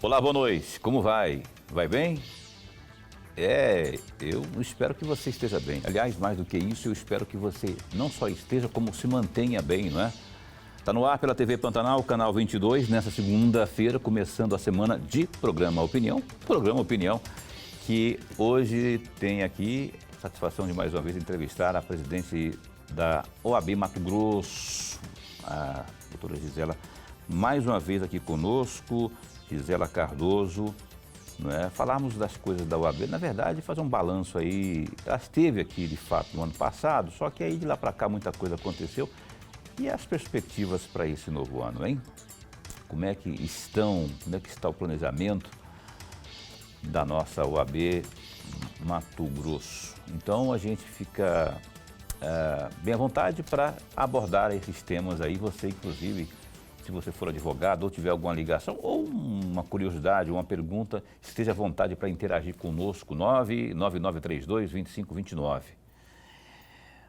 Olá, boa noite. Como vai? Vai bem? Eu espero que você esteja bem. Aliás, mais do que isso, eu espero que você não só esteja, como se mantenha bem, não é? Está no ar pela TV Pantanal, canal 22, nessa segunda-feira, começando a semana de Programa Opinião. Programa Opinião, que hoje tem aqui a satisfação de mais uma vez entrevistar a presidente da OAB Mato Grosso, a doutora Gisela, mais uma vez aqui conosco, Gisela Cardoso, não é? Falarmos das coisas da OAB, na verdade, fazer um balanço aí. Ela esteve aqui, de fato, no ano passado, só que aí de lá para cá muita coisa aconteceu. E as perspectivas para esse novo ano, hein? Como é que está o planejamento da nossa OAB Mato Grosso? Então a gente fica bem à vontade para abordar esses temas aí. Você, inclusive, se você for advogado ou tiver alguma ligação ou uma curiosidade, uma pergunta, esteja à vontade para interagir conosco, 99932-2529.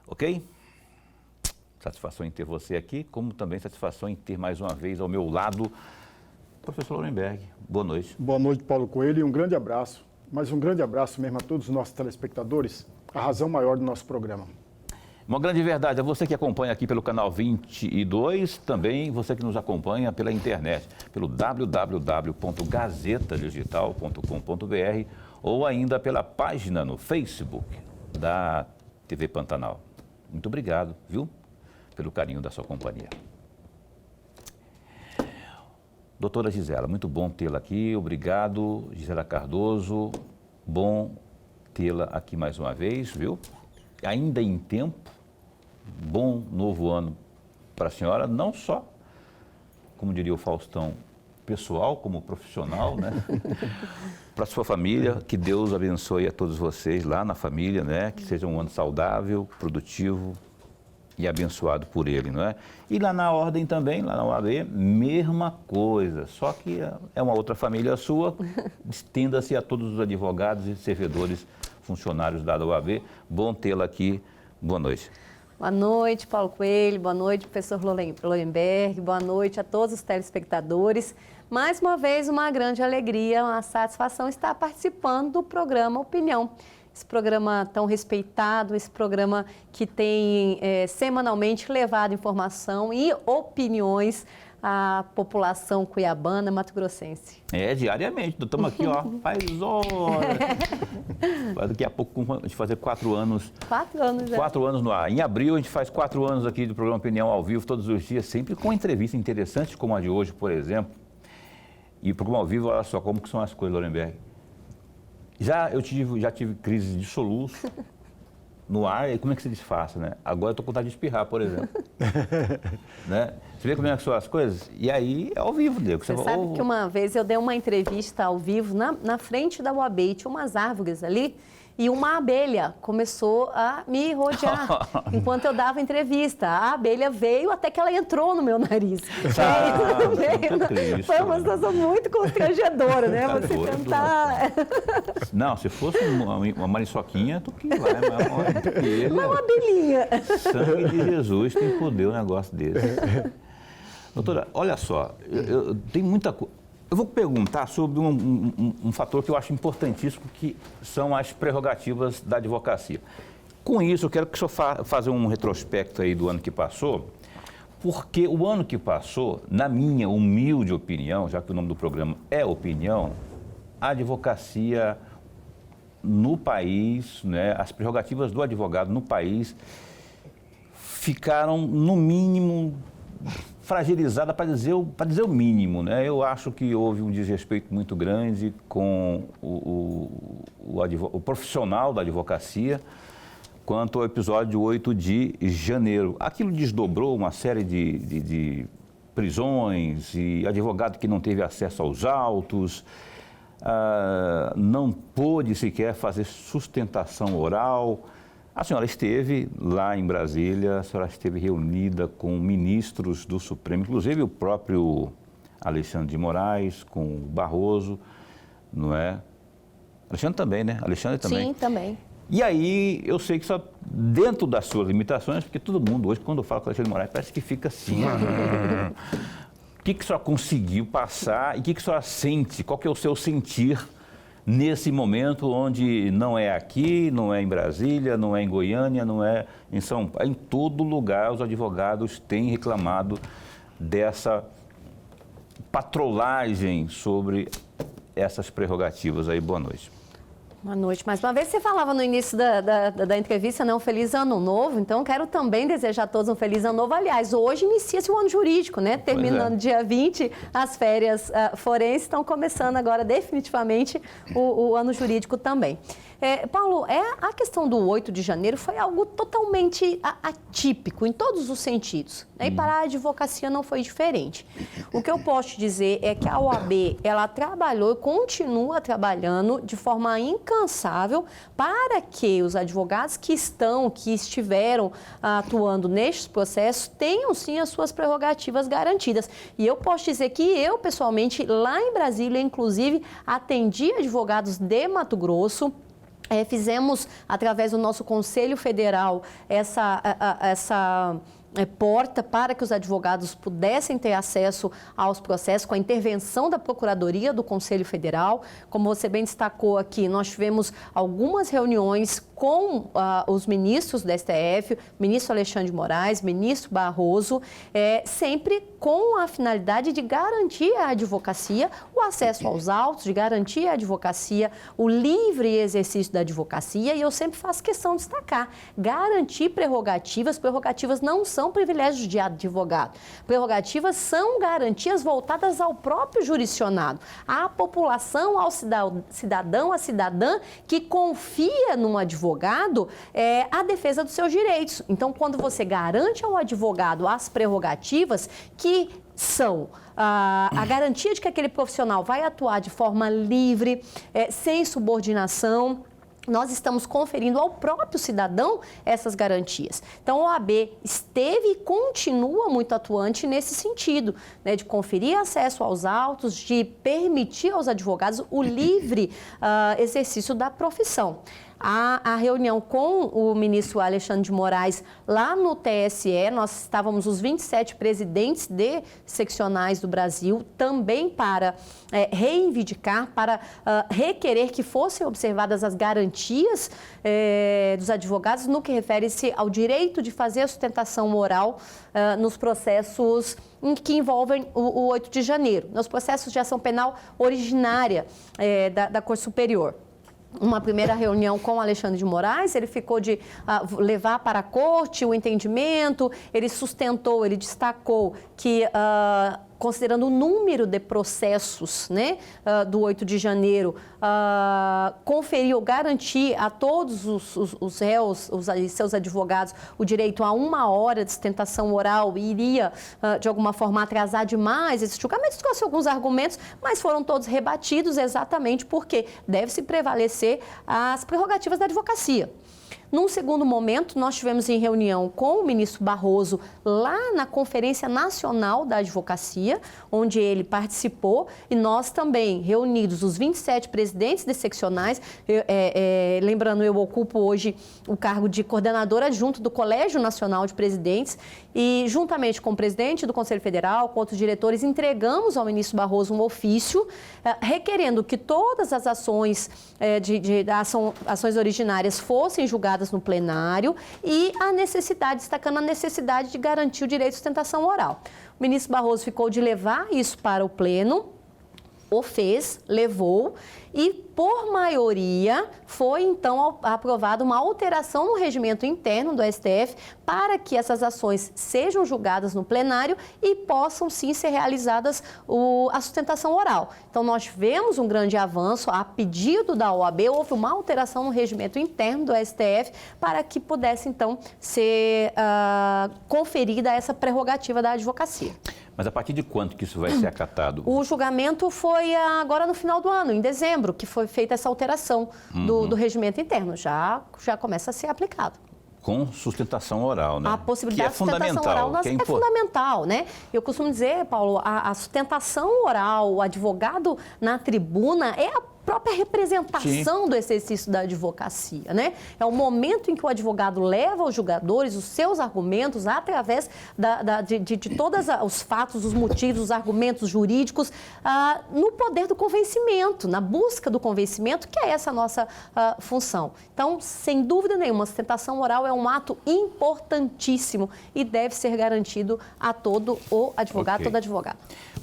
Ok? Satisfação em ter você aqui, como também satisfação em ter mais uma vez ao meu lado professor Lorenberg. Boa noite. Boa noite, Paulo Coelho, e um grande abraço, mas um grande abraço mesmo a todos os nossos telespectadores, a razão maior do nosso programa. Uma grande verdade, é você que acompanha aqui pelo canal 22, também você que nos acompanha pela internet, pelo www.gazetadigital.com.br ou ainda pela página no Facebook da TV Pantanal. Muito obrigado, viu? Pelo carinho da sua companhia. Doutora Gisela, muito bom tê-la aqui, obrigado. Gisela Cardoso, bom tê-la aqui mais uma vez, viu? Ainda em tempo, bom novo ano para a senhora, não só, como diria o Faustão, pessoal, como profissional, né? Para a sua família, que Deus abençoe a todos vocês lá na família, né? Que seja um ano saudável, produtivo e abençoado por Ele, não é? E lá na ordem também, lá na OAB, mesma coisa, só que é uma outra família sua, estenda-se a todos os advogados e servidores, funcionários da OAB. Bom tê-la aqui, boa noite. Boa noite, Paulo Coelho, boa noite, professor Lorenberg, boa noite a todos os telespectadores. Mais uma vez, uma grande alegria, uma satisfação estar participando do programa Opinião. Esse programa tão respeitado, esse programa que tem semanalmente levado informação e opiniões à população cuiabana, mato-grossense. Diariamente, estamos aqui, ó, faz horas. Daqui a pouco a gente fazer 4 anos. 4 anos, 4 anos no ar. Em abril a gente faz 4 anos aqui do programa Opinião ao vivo, todos os dias, sempre com entrevistas interessantes, como a de hoje, por exemplo. E o programa ao vivo, olha só como que são as coisas, Lorenberg. Já tive crise de soluço no ar, e como é que se disfarça, né? Agora eu estou com vontade de espirrar, por exemplo. Né? Você vê como é que são as coisas? E aí é ao vivo, Diego. Você sabe que uma vez eu dei uma entrevista ao vivo na frente da UAB, e tinha umas árvores ali, e uma abelha começou a me rodear enquanto eu dava entrevista. A abelha veio até que ela entrou no meu nariz. Foi uma situação muito constrangedora, né? Tá você doido, tentar... Não, se fosse uma mariçoquinha, tu que vai, mas uma abelhinha. Sangue de Jesus tem poder um negócio desse. Doutora, olha só, tem muita coisa. Eu vou perguntar sobre um fator que eu acho importantíssimo, que são as prerrogativas da advocacia. Com isso, eu quero que o senhor faça um retrospecto aí do ano que passou, porque o ano que passou, na minha humilde opinião, já que o nome do programa é Opinião, a advocacia no país, né, as prerrogativas do advogado no país ficaram, no mínimo, fragilizada, para dizer o mínimo, né? Eu acho que houve um desrespeito muito grande com o profissional da advocacia quanto ao episódio 8 de janeiro. Aquilo desdobrou uma série de prisões e advogado que não teve acesso aos autos, não pôde sequer fazer sustentação oral. A senhora esteve lá em Brasília, a senhora esteve reunida com ministros do Supremo, inclusive o próprio Alexandre de Moraes, com o Barroso, não é? Alexandre também, né? Alexandre também. Sim, também. E aí, eu sei que só dentro das suas limitações, porque todo mundo hoje, quando fala com o Alexandre de Moraes, parece que fica assim. O que a senhora conseguiu passar e o que a senhora sente? Qual que é o seu sentir nesse momento onde não é aqui, não é em Brasília, não é em Goiânia, não é em São Paulo? Em todo lugar os advogados têm reclamado dessa patrolagem sobre essas prerrogativas aí. Boa noite. Boa noite. Mais uma vez, você falava no início da entrevista, né, um feliz ano novo, então quero também desejar a todos um feliz ano novo. Aliás, hoje inicia-se o ano jurídico, né? Terminando dia 20, as férias forenses estão começando agora definitivamente o ano jurídico também. Paulo, a questão do 8 de janeiro foi algo totalmente atípico em todos os sentidos, né? E para a advocacia não foi diferente. O que eu posso te dizer é que a OAB, ela trabalhou e continua trabalhando de forma incansável para que os advogados que estiveram atuando nestes processos tenham sim as suas prerrogativas garantidas. E eu posso dizer que eu, pessoalmente, lá em Brasília, inclusive, atendi advogados de Mato Grosso. Fizemos, através do nosso Conselho Federal, essa porta para que os advogados pudessem ter acesso aos processos com a intervenção da Procuradoria do Conselho Federal. Como você bem destacou aqui, nós tivemos algumas reuniões com os ministros do STF, ministro Alexandre de Moraes, ministro Barroso, sempre com a finalidade de garantir à advocacia o acesso aos autos, de garantir à advocacia o livre exercício da advocacia. E eu sempre faço questão de destacar, garantir prerrogativas não são privilégios de advogado. Prerrogativas são garantias voltadas ao próprio jurisdicionado, à população, ao cidadão, à cidadã que confia num advogado a defesa dos seus direitos. Então, quando você garante ao advogado as prerrogativas que são a garantia de que aquele profissional vai atuar de forma livre, sem subordinação, nós estamos conferindo ao próprio cidadão essas garantias. Então, a OAB esteve e continua muito atuante nesse sentido, né, de conferir acesso aos autos, de permitir aos advogados o livre exercício da profissão. A reunião com o ministro Alexandre de Moraes lá no TSE, nós estávamos os 27 presidentes de seccionais do Brasil, também para reivindicar, para requerer que fossem observadas as garantias dos advogados no que refere-se ao direito de fazer a sustentação oral nos processos que envolvem o 8 de janeiro, nos processos de ação penal originária da Corte Superior. Uma primeira reunião com Alexandre de Moraes, ele ficou de levar para a corte o entendimento, ele sustentou, ele destacou que, considerando o número de processos, né, do 8 de janeiro, conferiu, garantir a todos os réus, os seus advogados, o direito a 1 hora de sustentação oral e iria, de alguma forma, atrasar demais esse julgamento. Trouxe alguns argumentos, mas foram todos rebatidos exatamente porque deve-se prevalecer as prerrogativas da advocacia. Num segundo momento, nós tivemos em reunião com o ministro Barroso lá na Conferência Nacional da Advocacia, onde ele participou, e nós também, reunidos os 27 presidentes de seccionais, lembrando, eu ocupo hoje o cargo de coordenadora adjunto do Colégio Nacional de Presidentes, e juntamente com o presidente do Conselho Federal, com outros diretores, entregamos ao ministro Barroso um ofício requerendo que todas as ações ações originárias fossem julgadas no plenário e destacando a necessidade de garantir o direito de sustentação oral. O ministro Barroso ficou de levar isso para o pleno, o fez, levou e, por maioria, foi então aprovada uma alteração no regimento interno do STF para que essas ações sejam julgadas no plenário e possam sim ser realizadas a sustentação oral. Então, nós tivemos um grande avanço, a pedido da OAB, houve uma alteração no regimento interno do STF para que pudesse então ser conferida essa prerrogativa da advocacia. Mas a partir de quando que isso vai ser acatado? O julgamento foi agora no final do ano, em dezembro, que foi feita essa alteração do regimento interno. Já começa a ser aplicado. Com sustentação oral, né? A possibilidade de sustentação oral é fundamental, né? Eu costumo dizer, Paulo, a sustentação oral, o advogado na tribuna é a própria representação do exercício da advocacia, né? É o momento em que o advogado leva aos julgadores os seus argumentos através de todos os fatos, os motivos, os argumentos jurídicos, no poder do convencimento, na busca do convencimento, que é essa a nossa função. Então, sem dúvida nenhuma, a sustentação oral é um ato importantíssimo e deve ser garantido a todo o advogado, toda advogada.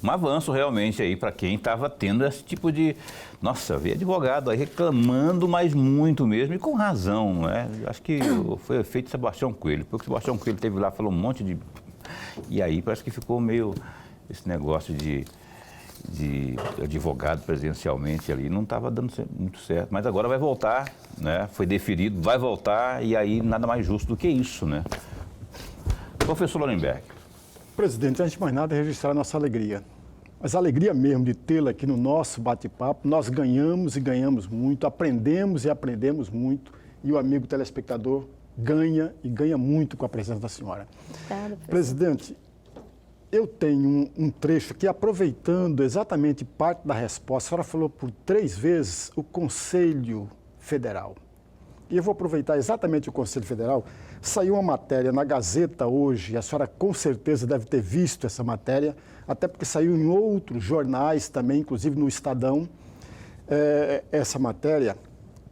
Um avanço realmente aí para quem estava tendo esse tipo de... Nossa, vi advogado aí reclamando, mas muito mesmo, e com razão, não é? Acho que foi feito Sebastião Coelho, porque o Sebastião Coelho teve lá, falou um monte de... E aí parece que ficou meio esse negócio de advogado presencialmente ali, não estava dando muito certo. Mas agora vai voltar, né? Foi deferido, vai voltar, e aí nada mais justo do que isso, né? Professor Lorenberg. Presidente, antes de mais nada, registrar a nossa alegria. Mas a alegria mesmo de tê-la aqui no nosso bate-papo, nós ganhamos e ganhamos muito, aprendemos e aprendemos muito, e o amigo telespectador ganha e ganha muito com a presença da senhora. Obrigada, Presidente, eu tenho um trecho aqui, aproveitando exatamente parte da resposta. A senhora falou por 3 vezes o Conselho Federal. E eu vou aproveitar exatamente o Conselho Federal. Saiu uma matéria na Gazeta hoje, a senhora com certeza deve ter visto essa matéria, até porque saiu em outros jornais também, inclusive no Estadão, essa matéria.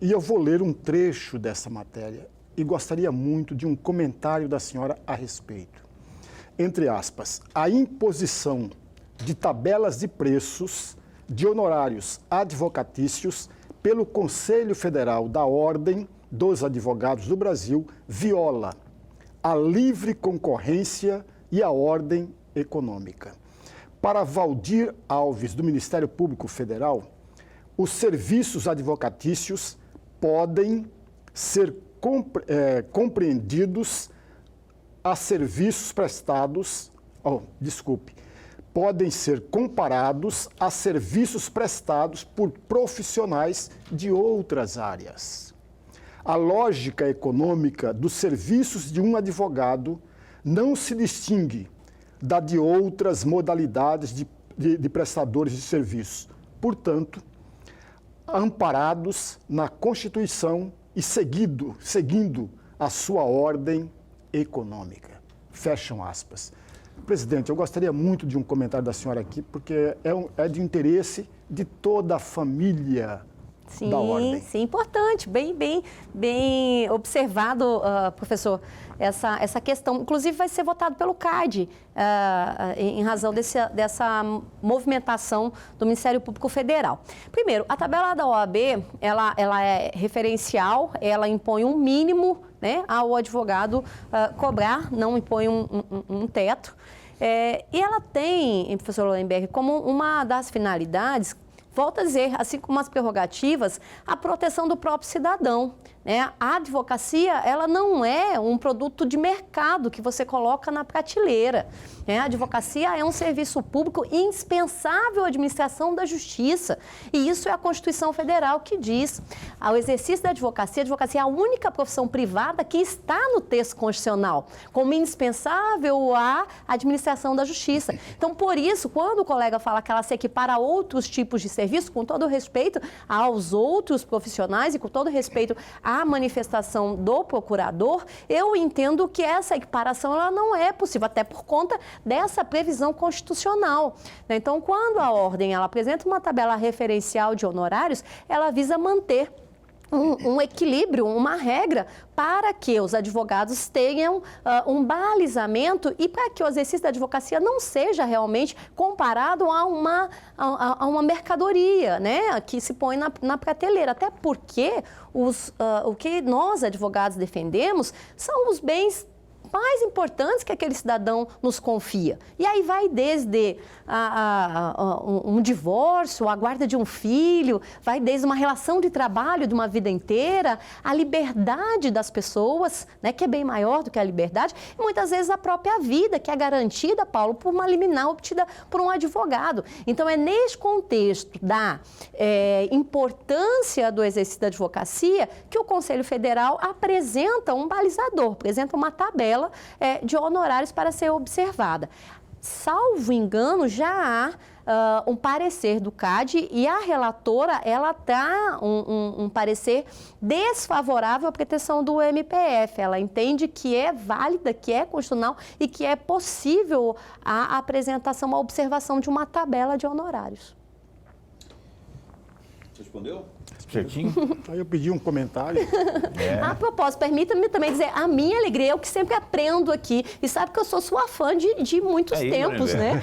E eu vou ler um trecho dessa matéria e gostaria muito de um comentário da senhora a respeito. Entre aspas, a imposição de tabelas de preços de honorários advocatícios pelo Conselho Federal da Ordem dos Advogados do Brasil viola a livre concorrência e a ordem econômica. Para Valdir Alves, do Ministério Público Federal, os serviços advocatícios podem ser compreendidos a serviços prestados, podem ser comparados a serviços prestados por profissionais de outras áreas. A lógica econômica dos serviços de um advogado não se distingue da de outras modalidades de prestadores de serviços. Portanto, amparados na Constituição e seguindo a sua ordem econômica. Fecham aspas. Presidente, eu gostaria muito de um comentário da senhora aqui, porque é de interesse de toda a família da ordem. Sim, importante, bem observado, professor, essa questão. Inclusive vai ser votado pelo CAD, em razão dessa movimentação do Ministério Público Federal. Primeiro, a tabela da OAB, ela é referencial, ela impõe um mínimo, né, ao advogado cobrar, não impõe um teto. E ela tem, professor Lorenberg, como uma das finalidades, volto a dizer, assim como as prerrogativas, a proteção do próprio cidadão, né? A advocacia, ela não é um produto de mercado que você coloca na prateleira, né? A advocacia é um serviço público indispensável à administração da justiça. E isso é a Constituição Federal que diz. O exercício da advocacia é a única profissão privada que está no texto constitucional, como indispensável à administração da justiça. Então, por isso, quando o colega fala que ela se equipara a outros tipos de serviço, com todo respeito aos outros profissionais e com todo respeito à manifestação do procurador, eu entendo que essa equiparação ela não é possível, até por conta dessa previsão constitucional. Então, quando a ordem ela apresenta uma tabela referencial de honorários, ela visa manter um equilíbrio, uma regra para que os advogados tenham um balizamento e para que o exercício da advocacia não seja realmente comparado a uma mercadoria, né, que se põe na prateleira. Até porque o que nós, advogados, defendemos são os bens mais importantes que aquele cidadão nos confia. E aí vai desde um divórcio, a guarda de um filho, vai desde uma relação de trabalho de uma vida inteira, a liberdade das pessoas, né, que é bem maior do que a liberdade, e muitas vezes a própria vida, que é garantida, Paulo, por uma liminar obtida por um advogado. Então, é neste contexto da importância do exercício da advocacia que o Conselho Federal apresenta um balizador, apresenta uma tabela de honorários para ser observada. salvo engano, já há um parecer do CAD e a relatora, ela dá um parecer desfavorável à proteção do MPF. Ela entende que é válida, que é constitucional e que é possível a apresentação, a observação de uma tabela de honorários. Respondeu? Certinho? Aí eu pedi um comentário. A propósito, permita-me também dizer a minha alegria, eu que sempre aprendo aqui. E sabe que eu sou sua fã de muitos tempos, né?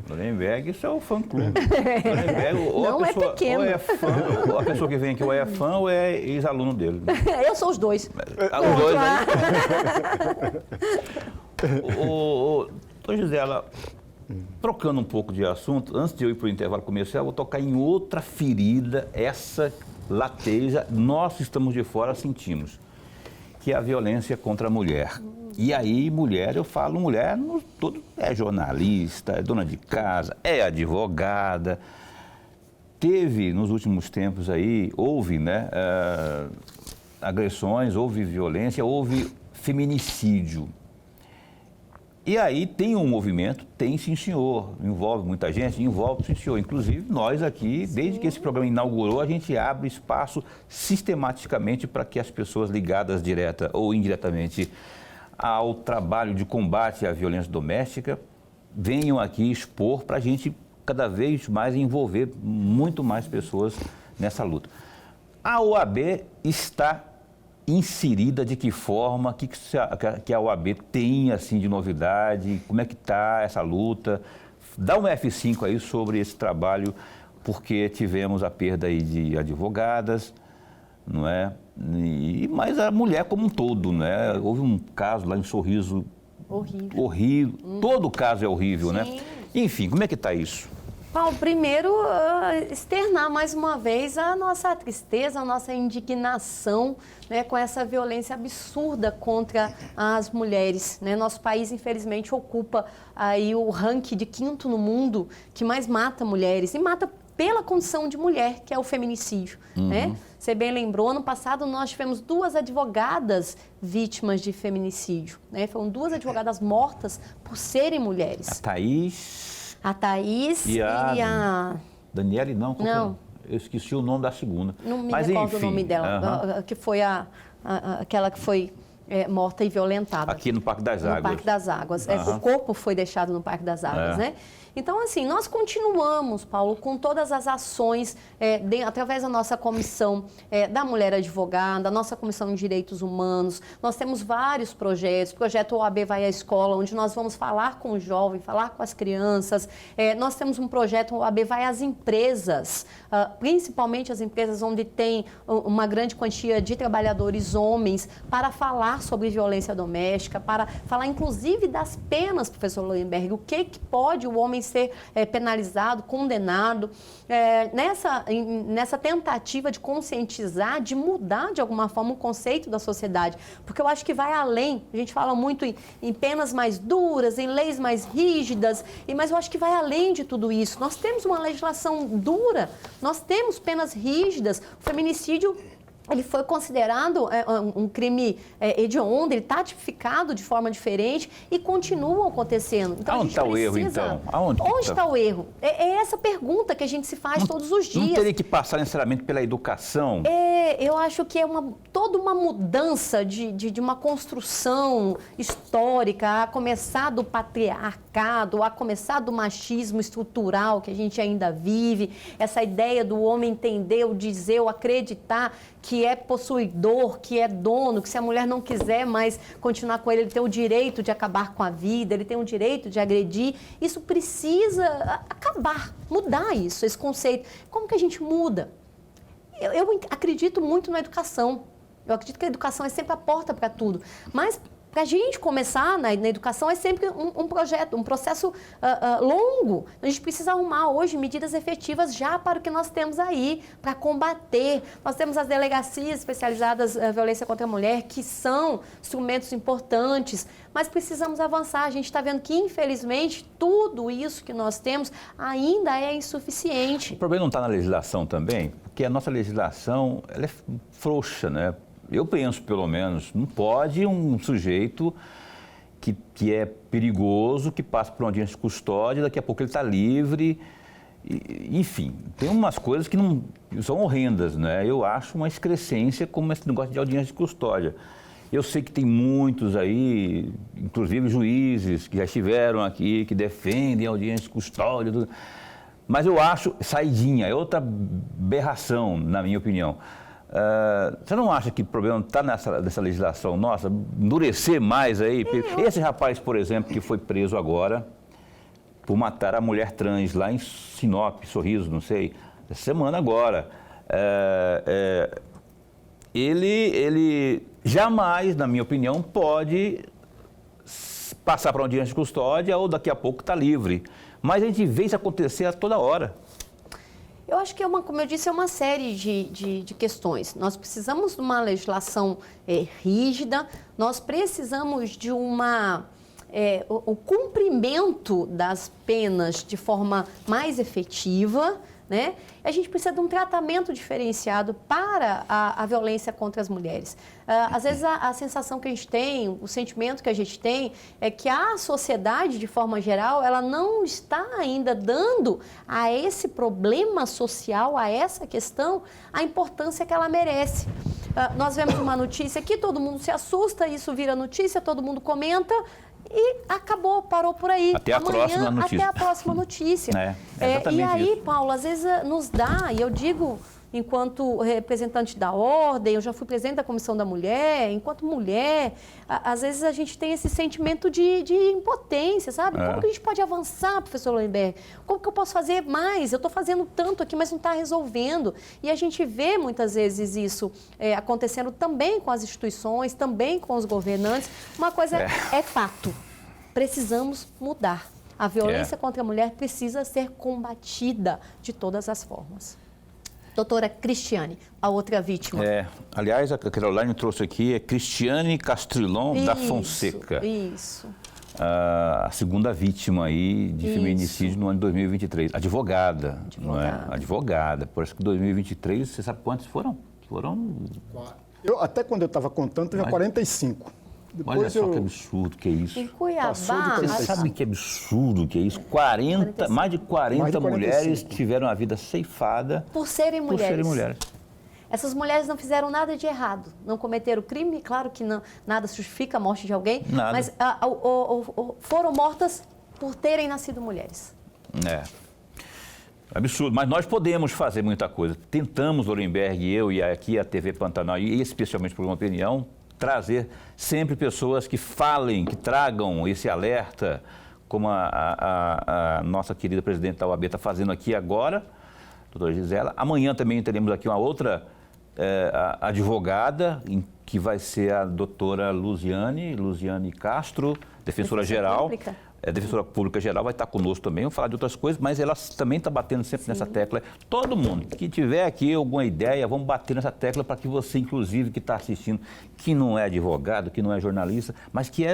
Lorenberg, isso é o fã-clube. Não é pequeno. Ou é fã, ou a pessoa que vem aqui ou é fã ou é ex-aluno dele. Né? Eu sou os dois. Os dois, né? Ô, Gisela, trocando um pouco de assunto, antes de eu ir para o intervalo comercial, eu vou tocar em outra ferida, essa lateja, nós que estamos de fora sentimos, que é a violência contra a mulher. E aí, mulher, eu falo mulher, todo, é jornalista, é dona de casa, é advogada. Teve, nos últimos tempos aí, houve, né, agressões, houve violência, houve feminicídio. E aí tem um movimento, tem sim senhor, envolve muita gente, envolve sim senhor. Inclusive nós aqui, desde que esse programa inaugurou, a gente abre espaço sistematicamente para que as pessoas ligadas direta ou indiretamente ao trabalho de combate à violência doméstica venham aqui expor para a gente cada vez mais envolver muito mais pessoas nessa luta. A OAB está inserida de que forma, que a OAB tem assim de novidade, como é que está essa luta? Dá um F5 aí sobre esse trabalho, porque tivemos a perda aí de advogadas, não é? Mas a mulher como um todo, né? Houve um caso lá em Sorriso horrível. Todo caso é horrível, né? Enfim, como é que está isso? Paulo, primeiro, externar mais uma vez a nossa tristeza, a nossa indignação, né, com essa violência absurda contra as mulheres, né? Nosso país, infelizmente, ocupa aí o ranking de 5º no mundo que mais mata mulheres e mata pela condição de mulher, que é o feminicídio, né? Você bem lembrou, ano passado nós tivemos 2 advogadas vítimas de feminicídio, né? Foram 2 advogadas mortas por serem mulheres. A Thaís e a... Daniele, não? Não. Eu esqueci o nome da segunda. Não me Mas, recordo enfim, o nome dela, que foi aquela que foi morta e violentada. Aqui no Parque das Águas. No Parque das Águas. O corpo foi deixado no Parque das Águas, né? Então, assim, nós continuamos, Paulo, com todas as ações, através da nossa comissão da Mulher Advogada, da nossa comissão de Direitos Humanos. Nós temos vários projetos, o projeto OAB Vai à Escola, onde nós vamos falar com o jovem, falar com as crianças. Nós temos um projeto OAB Vai às empresas, principalmente as empresas onde tem uma grande quantia de trabalhadores homens, para falar sobre violência doméstica, para falar inclusive das penas, professor Lorenberg, o que pode o homem ser penalizado, condenado, nessa tentativa de conscientizar, de mudar de alguma forma o conceito da sociedade, porque eu acho que vai além, a gente fala muito em penas mais duras, em leis mais rígidas, mas eu acho que vai além de tudo isso. Nós temos uma legislação dura, nós temos penas rígidas, o feminicídio ele foi considerado um crime hediondo, ele está tipificado de forma diferente e continua acontecendo. Então, onde está o erro, então? Onde está o erro? É essa pergunta que a gente se faz todos os dias. Não teria que passar necessariamente pela educação? Eu acho que é toda uma mudança de uma construção histórica, a começar do patriarcado, a começar do machismo estrutural que a gente ainda vive, essa ideia do homem entender, o dizer, o acreditar que é possuidor, que é dono, que se a mulher não quiser mais continuar com ele tem o direito de acabar com a vida, ele tem o direito de agredir. Isso precisa acabar, mudar isso, esse conceito. Como que a gente muda? Eu acredito muito na educação. Eu acredito que a educação é sempre a porta para tudo. Mas para a gente começar na educação é sempre um projeto, um processo longo. A gente precisa arrumar hoje medidas efetivas já para o que nós temos aí, para combater. Nós temos as delegacias especializadas em violência contra a mulher, que são instrumentos importantes, mas precisamos avançar. A gente está vendo que, infelizmente, tudo isso que nós temos ainda é insuficiente. O problema não está na legislação também, porque a nossa legislação ela é frouxa, né? Eu penso, pelo menos, não pode um sujeito que é perigoso, que passa por uma audiência de custódia, daqui a pouco ele está livre. Enfim, tem umas coisas que não são horrendas, né? Eu acho uma excrescência como esse negócio de audiência de custódia. Eu sei que tem muitos aí, inclusive juízes que já estiveram aqui, que defendem a audiência de custódia, tudo. Mas eu acho saidinha, é outra aberração, na minha opinião. Você não acha que o problema está nessa legislação nossa, endurecer mais aí? Esse rapaz, por exemplo, que foi preso agora por matar a mulher trans lá em Sinop, Sorriso, não sei, essa semana agora. Ele jamais, na minha opinião, pode passar para uma audiência de custódia ou daqui a pouco está livre. Mas a gente vê isso acontecer a toda hora. Eu acho que, como eu disse, é uma série de questões. Nós precisamos de uma legislação rígida, nós precisamos de o cumprimento das penas de forma mais efetiva, né? A gente precisa de um tratamento diferenciado para a violência contra as mulheres. Às vezes a sensação que a gente tem, o sentimento que a gente tem é que a sociedade, de forma geral, ela não está ainda dando a esse problema social, a essa questão, a importância que ela merece. Nós vemos uma notícia aqui, todo mundo se assusta, isso vira notícia, todo mundo comenta, e acabou, parou por aí. Até a próxima notícia. Até a próxima notícia. Exatamente e aí, isso. Paulo, às vezes nos dá, e eu digo, enquanto representante da ordem, eu já fui presidente da Comissão da Mulher, enquanto mulher, às vezes a gente tem esse sentimento de impotência, sabe? Como que a gente pode avançar, professor Lohenberg? Como que eu posso fazer mais? Eu estou fazendo tanto aqui, mas não está resolvendo. E a gente vê muitas vezes isso acontecendo também com as instituições, também com os governantes. Uma coisa é fato, precisamos mudar. A violência contra a mulher precisa ser combatida de todas as formas. Doutora Cristiane, a outra vítima. Aliás, a Caroline trouxe aqui é Cristiane Castrilon da Fonseca. Isso. A segunda vítima aí de feminicídio no ano de 2023. Advogada, não é? Advogada. Por isso que 2023, você sabe quantos foram? Até quando eu estava contando, teve 45. Depois olha só que absurdo que é isso. Em Cuiabá... Você sabe que absurdo que é isso? Mais de 40 mulheres tiveram a vida ceifada por serem mulheres. Essas mulheres não fizeram nada de errado, não cometeram crime, claro que não, nada justifica a morte de alguém, mas foram mortas por terem nascido mulheres. Absurdo, mas nós podemos fazer muita coisa. Tentamos, Lohenberg, eu e aqui a TV Pantanal, e especialmente o Programa Opinião, trazer sempre pessoas que falem, que tragam esse alerta, como a nossa querida presidente da OAB está fazendo aqui agora, doutora Gisela. Amanhã também teremos aqui uma outra advogada, que vai ser a doutora Luziane Castro, defensora-geral. Defensora Pública Geral vai estar conosco também, vamos falar de outras coisas, mas ela também está batendo sempre nessa tecla. Todo mundo que tiver aqui alguma ideia, vamos bater nessa tecla para que você, inclusive, que está assistindo, que não é advogado, que não é jornalista, mas que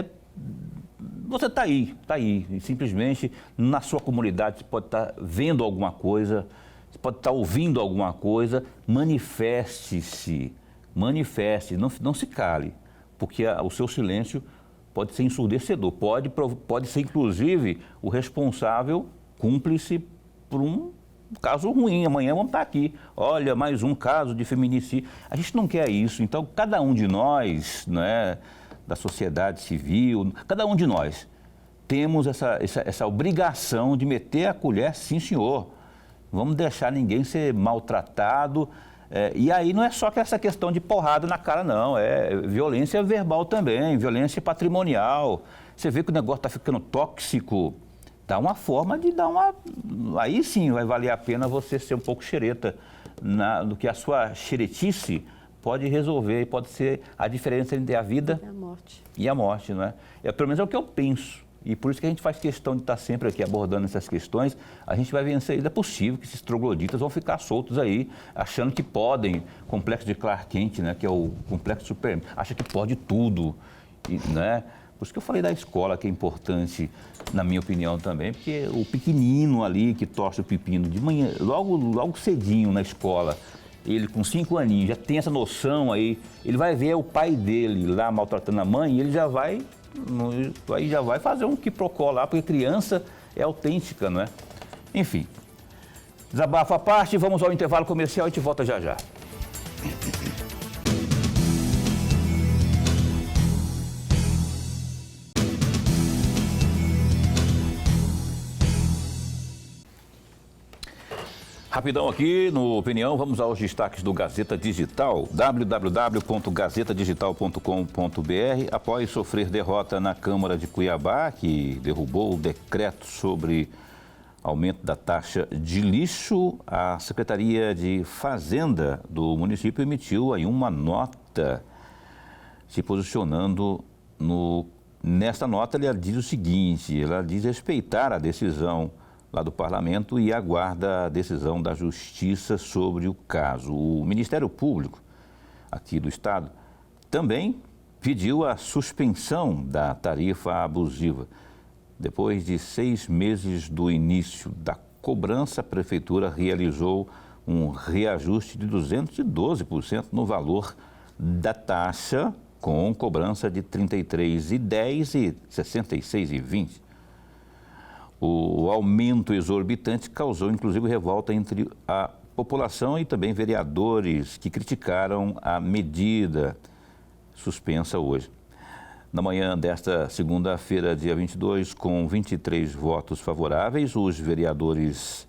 você está aí, e simplesmente na sua comunidade você pode estar vendo alguma coisa, você pode estar ouvindo alguma coisa, manifeste-se, não se cale, porque o seu silêncio pode ser ensurdecedor, pode ser, inclusive, o responsável, cúmplice por um caso ruim. Amanhã vamos estar aqui. Olha, mais um caso de feminicídio. A gente não quer isso. Então, cada um de nós, né, da sociedade civil, cada um de nós, temos essa obrigação de meter a colher, sim, senhor. Vamos deixar ninguém ser maltratado. E aí não é só que essa questão de porrada na cara, não. É violência verbal também, violência patrimonial. Você vê que o negócio está ficando tóxico, dá uma forma de dar uma... Aí sim vai valer a pena você ser um pouco xereta, do que a sua xeretice pode resolver, pode ser a diferença entre a vida e a morte, não é? Pelo menos é o que eu penso. E por isso que a gente faz questão de estar sempre aqui abordando essas questões. A gente vai vencer. Ainda é possível que esses trogloditas vão ficar soltos aí, achando que podem. Complexo de Clark Kent, né, que é o complexo Superman, acha que pode tudo, né? Por isso que eu falei da escola, que é importante, na minha opinião também, porque o pequenino ali que torce o pepino de manhã, logo cedinho na escola, ele com 5 aninhos já tem essa noção aí, ele vai ver o pai dele lá maltratando a mãe e ele já vai aí já vai fazer um quiprocó lá, porque criança é autêntica, não é? Enfim, desabafo à parte, vamos ao intervalo comercial e a gente volta já já. Rapidão aqui no Opinião, vamos aos destaques do Gazeta Digital, www.gazetadigital.com.br. Após sofrer derrota na Câmara de Cuiabá, que derrubou o decreto sobre aumento da taxa de lixo, a Secretaria de Fazenda do município emitiu aí uma nota se posicionando nesta nota. Ela diz o seguinte, ela diz respeitar a decisão lá do Parlamento e aguarda a decisão da Justiça sobre o caso. O Ministério Público aqui do Estado também pediu a suspensão da tarifa abusiva. Depois de 6 meses do início da cobrança, a Prefeitura realizou um reajuste de 212% no valor da taxa, com cobrança de R$ 33,10 e R$ 66,20. O aumento exorbitante causou, inclusive, revolta entre a população e também vereadores que criticaram a medida suspensa hoje. Na manhã desta segunda-feira, dia 22, com 23 votos favoráveis, os vereadores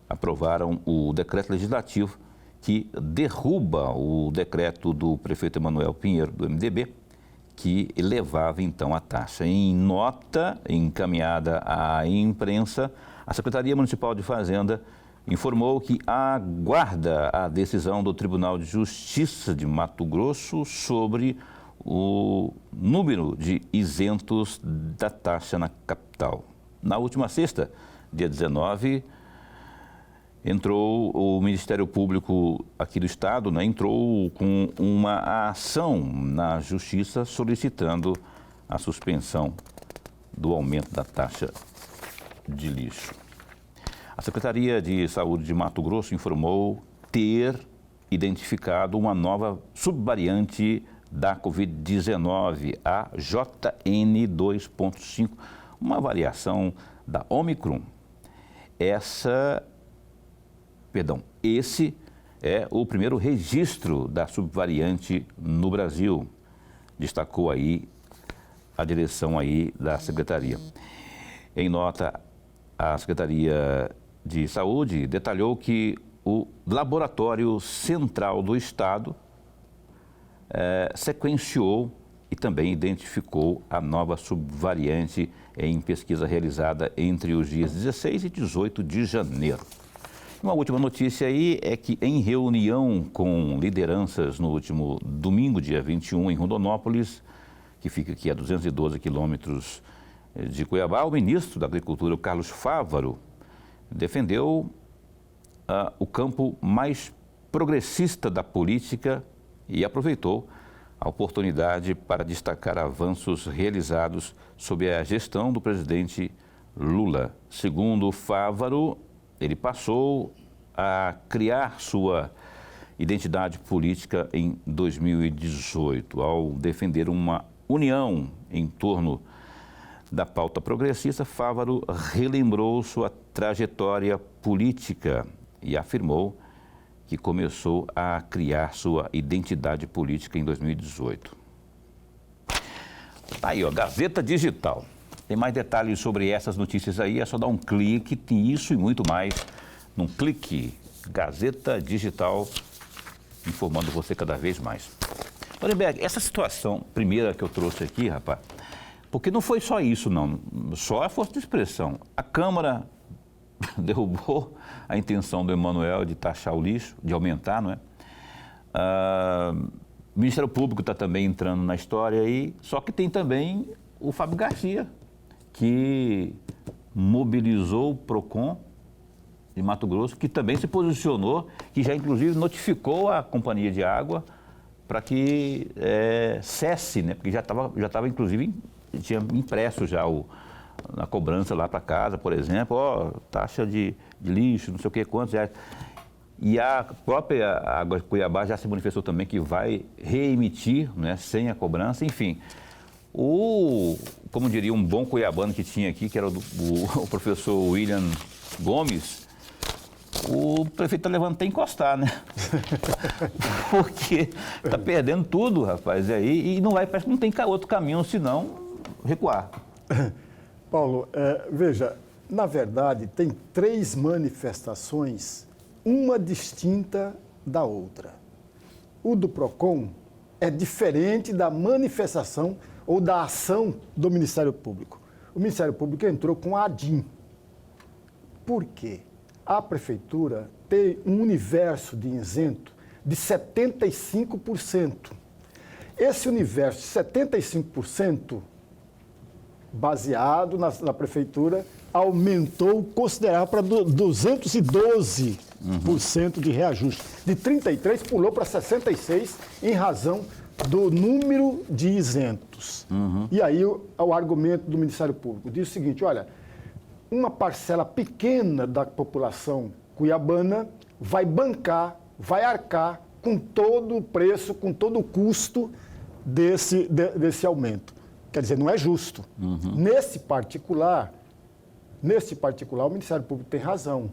aprovaram o decreto legislativo que derruba o decreto do prefeito Emanuel Pinheiro, do MDB, que elevava então a taxa. Em nota encaminhada à imprensa, a Secretaria Municipal de Fazenda informou que aguarda a decisão do Tribunal de Justiça de Mato Grosso sobre o número de isentos da taxa na capital. Na última sexta, dia 19, entrou o Ministério Público aqui do Estado, entrou com uma ação na Justiça solicitando a suspensão do aumento da taxa de lixo. A Secretaria de Saúde de Mato Grosso informou ter identificado uma nova subvariante da Covid-19, a JN2.5, uma variação da Omicron. Esse é o primeiro registro da subvariante no Brasil, destacou aí a direção aí da Secretaria. Em nota, a Secretaria de Saúde detalhou que o Laboratório Central do Estado sequenciou e também identificou a nova subvariante em pesquisa realizada entre os dias 16 e 18 de janeiro. Uma última notícia aí é que, em reunião com lideranças no último domingo, dia 21, em Rondonópolis, que fica aqui a 212 quilômetros de Cuiabá, o ministro da Agricultura, o Carlos Fávaro, defendeu o campo mais progressista da política e aproveitou a oportunidade para destacar avanços realizados sob a gestão do presidente Lula. Segundo Fávaro, ele passou a criar sua identidade política em 2018, ao defender uma união em torno da pauta progressista. Fávaro relembrou sua trajetória política e afirmou que começou a criar sua identidade política em 2018. Tá aí, ó, Gazeta Digital. Tem mais detalhes sobre essas notícias aí, é só dar um clique, tem isso e muito mais num clique. Gazeta Digital, informando você cada vez mais. Lorenberg, essa situação primeira que eu trouxe aqui, rapaz, porque não foi só isso, não, só a força de expressão. A Câmara derrubou a intenção do Emanuel de taxar o lixo, de aumentar, não é? O Ministério Público está também entrando na história aí, só que tem também o Fábio Garcia, que mobilizou o PROCON de Mato Grosso, que também se posicionou, que já inclusive notificou a companhia de água para que cesse, né? Porque já estava inclusive, tinha impresso já na cobrança lá para casa, por exemplo, taxa de lixo, não sei o que, quantos reais. E a própria Água Cuiabá já se manifestou também que vai reemitir, né, sem a cobrança, enfim. como diria um bom cuiabano que tinha aqui, que era o professor William Gomes, o prefeito está levando até encostar, né? Porque está perdendo tudo, rapaz, e não vai, parece que não tem outro caminho senão recuar. Paulo, veja, na verdade, tem 3 manifestações, uma distinta da outra. O do PROCON é diferente da manifestação ou da ação do Ministério Público. O Ministério Público entrou com a ADIM. Por quê? A Prefeitura tem um universo de isento de 75%. Esse universo de 75%, baseado na Prefeitura, aumentou considerável para 212% de reajuste. De 33% pulou para 66% em razão do número de isentos. E aí o argumento do Ministério Público diz o seguinte, olha, uma parcela pequena da população cuiabana vai bancar, vai arcar com todo o preço, com todo o custo desse aumento. Quer dizer, não é justo. Nesse particular, o Ministério Público tem razão.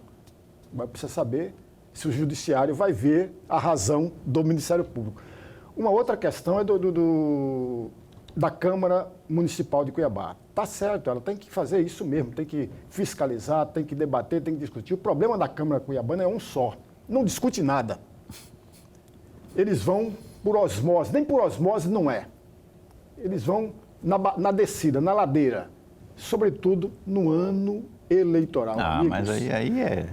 Mas precisa saber se o Judiciário vai ver a razão do Ministério Público. Uma outra questão é da Câmara Municipal de Cuiabá. Está certo, ela tem que fazer isso mesmo, tem que fiscalizar, tem que debater, tem que discutir. O problema da Câmara Cuiabana é um só, não discute nada. Eles vão por osmose, nem por osmose não é. Eles vão na descida, na ladeira, sobretudo no ano eleitoral. Amigos. Mas aí é...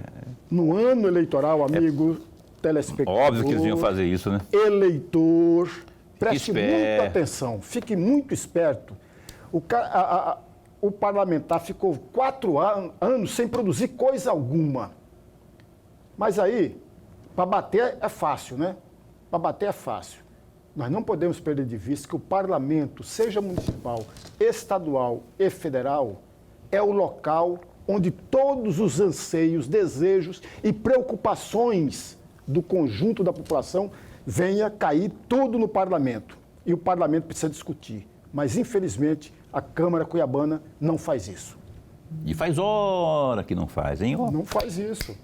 No ano eleitoral, amigo, telespectador... Óbvio que eles iam fazer isso, né? Eleitor, preste muita atenção, fique muito esperto. O parlamentar ficou 4 anos sem produzir coisa alguma. Mas aí, para bater é fácil, né? Para bater é fácil. Nós não podemos perder de vista que o parlamento, seja municipal, estadual e federal, é o local onde todos os anseios, desejos e preocupações do conjunto da população venha cair tudo no parlamento. E o parlamento precisa discutir. Mas, infelizmente, a Câmara Cuiabana não faz isso. E faz hora que não faz, hein? Não faz isso.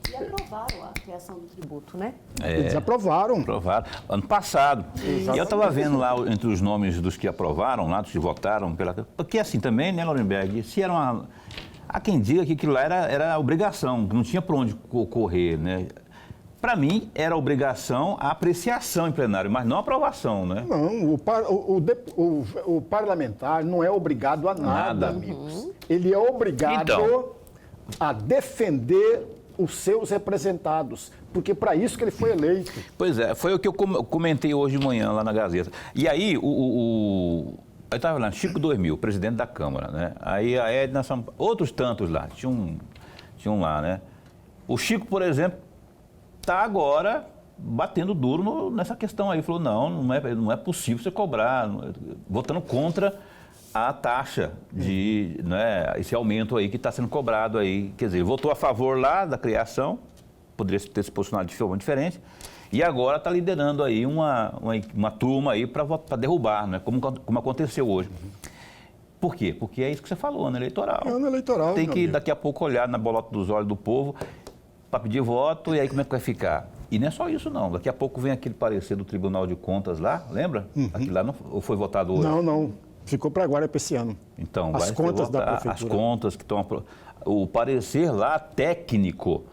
E aprovaram a criação do tributo, né? Eles aprovaram. Aprovaram. Ano passado. Exatamente. E eu estava vendo lá entre os nomes dos que aprovaram, lá dos que votaram pela... Porque assim também, né, Lorenberg? Se era uma... Há quem diga que aquilo lá era obrigação, que não tinha para onde correr, né? Para mim, era obrigação a apreciação em plenário, mas não a aprovação, né? Não, o parlamentar não é obrigado a nada, amigos. Ele é obrigado a defender os seus representados, porque para isso que ele foi eleito. Pois é, foi o que eu comentei hoje de manhã lá na Gazeta. E aí, eu estava lá, Chico 2000, presidente da Câmara, né? Aí a Edna, outros tantos lá, tinham lá, né? O Chico, por exemplo, está agora batendo duro nessa questão aí. Falou, não é possível você cobrar, votando contra a taxa de, né, esse aumento aí que está sendo cobrado aí. Quer dizer, votou a favor lá da criação, poderia ter se posicionado de forma diferente, e agora está liderando aí uma turma aí para derrubar, né, como aconteceu hoje. Por quê? Porque é isso que você falou, ano eleitoral. É ano eleitoral, tem que daqui a pouco olhar na bolota dos olhos do povo para pedir voto, e aí como é que vai ficar? E não é só isso não, daqui a pouco vem aquele parecer do Tribunal de Contas lá, lembra? Aquilo lá não foi votado hoje? Não, ficou para agora, para esse ano. Então, as contas da Prefeitura. As contas que estão... O parecer lá técnico,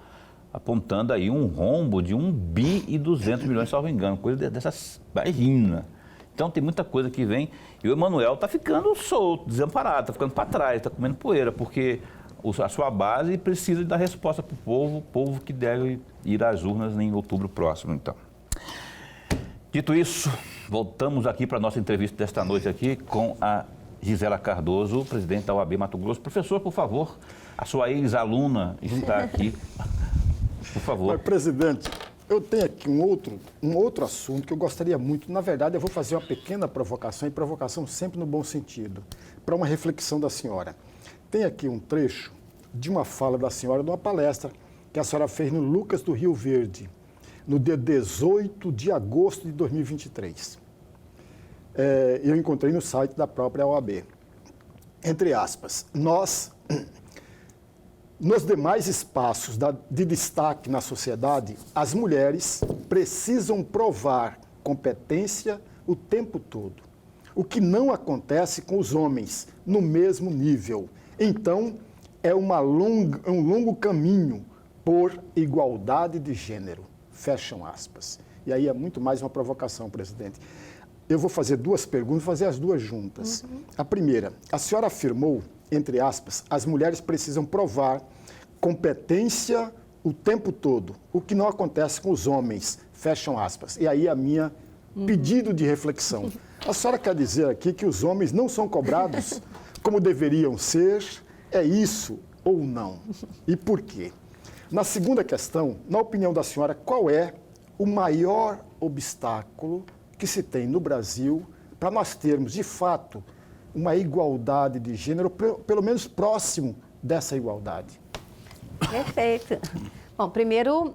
apontando aí um rombo de 1 bi e 200 milhões, salvo engano, coisa dessas baixinhas. Então tem muita coisa que vem, e o Emanuel está ficando solto, desamparado, está ficando para trás, está comendo poeira, porque a sua base precisa dar resposta para o povo que deve ir às urnas em outubro próximo, então. Dito isso, voltamos aqui para a nossa entrevista desta noite aqui com a Gisela Cardoso, presidente da OAB Mato Grosso. Professor, por favor, a sua ex-aluna está aqui. Por favor. Mas, presidente, eu tenho aqui um outro assunto que eu gostaria muito. Na verdade, eu vou fazer uma pequena provocação, e provocação sempre no bom sentido, para uma reflexão da senhora. Tem aqui um trecho de uma fala da senhora, de uma palestra que a senhora fez no Lucas do Rio Verde, no dia 18 de agosto de 2023. eu encontrei no site da própria OAB. Entre aspas, nos demais espaços de destaque na sociedade, as mulheres precisam provar competência o tempo todo, o que não acontece com os homens no mesmo nível. Então, é um longo caminho por igualdade de gênero. Fecham aspas. E aí é muito mais uma provocação, presidente. Eu vou fazer duas perguntas, fazer as duas juntas. A primeira, a senhora afirmou, entre aspas, as mulheres precisam provar competência o tempo todo, o que não acontece com os homens, fecham aspas. E aí a minha pedido de reflexão. A senhora quer dizer aqui que os homens não são cobrados como deveriam ser? É isso ou não? E por quê? Na segunda questão, na opinião da senhora, qual é o maior obstáculo que se tem no Brasil para nós termos, de fato, uma igualdade de gênero, pelo menos próximo dessa igualdade? Perfeito. Bom, primeiro,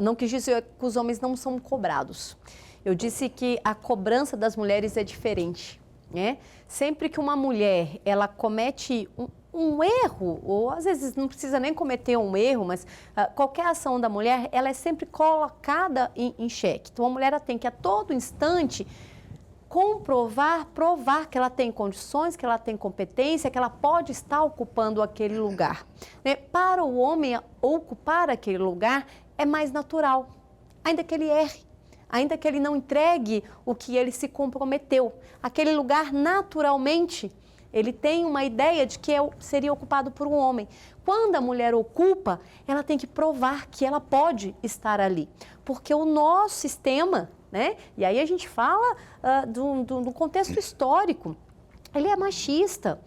não quis dizer que os homens não são cobrados. Eu disse que a cobrança das mulheres é diferente, né? Sempre que uma mulher, ela comete um erro, ou às vezes não precisa nem cometer um erro, mas qualquer ação da mulher, ela é sempre colocada em xeque. Então, a mulher ela tem que, a todo instante, provar que ela tem condições, que ela tem competência, que ela pode estar ocupando aquele lugar. Né? Para o homem, ocupar aquele lugar é mais natural, ainda que ele erre, ainda que ele não entregue o que ele se comprometeu. Aquele lugar, naturalmente, ele tem uma ideia de que seria ocupado por um homem. Quando a mulher ocupa, ela tem que provar que ela pode estar ali, porque o nosso sistema, né? E aí a gente fala do contexto histórico, ele é machista.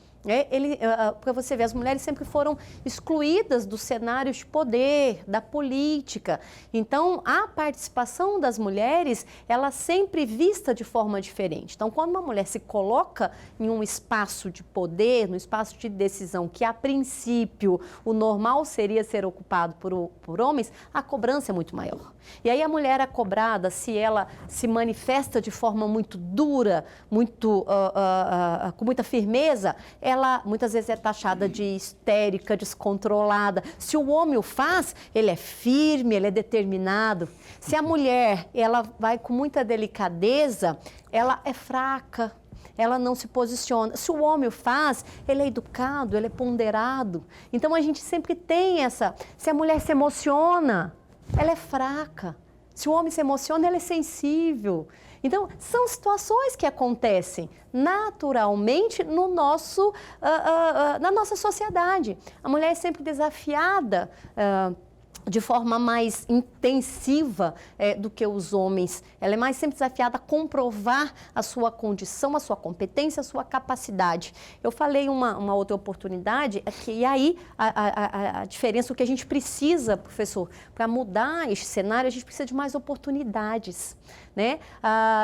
Para você ver, as mulheres sempre foram excluídas do cenário de poder, da política. Então, a participação das mulheres, ela sempre vista de forma diferente. Então, quando uma mulher se coloca em um espaço de poder, num espaço de decisão, que a princípio o normal seria ser ocupado por homens, a cobrança é muito maior. E aí a mulher é cobrada, se ela se manifesta de forma muito dura, com muita firmeza, ela muitas vezes é taxada de histérica, descontrolada. Se o homem o faz, ele é firme, ele é determinado. Se a mulher, ela vai com muita delicadeza, ela é fraca, ela não se posiciona. Se o homem o faz, ele é educado, ele é ponderado. Então a gente sempre tem se a mulher se emociona, ela é fraca. Se o homem se emociona, ele é sensível. Então, são situações que acontecem naturalmente na nossa sociedade. A mulher é sempre desafiada de forma mais intensiva do que os homens. Ela é sempre desafiada a comprovar a sua condição, a sua competência, a sua capacidade. Eu falei uma outra oportunidade, e aí a diferença, o que a gente precisa, professor, para mudar este cenário, a gente precisa de mais oportunidades. Né?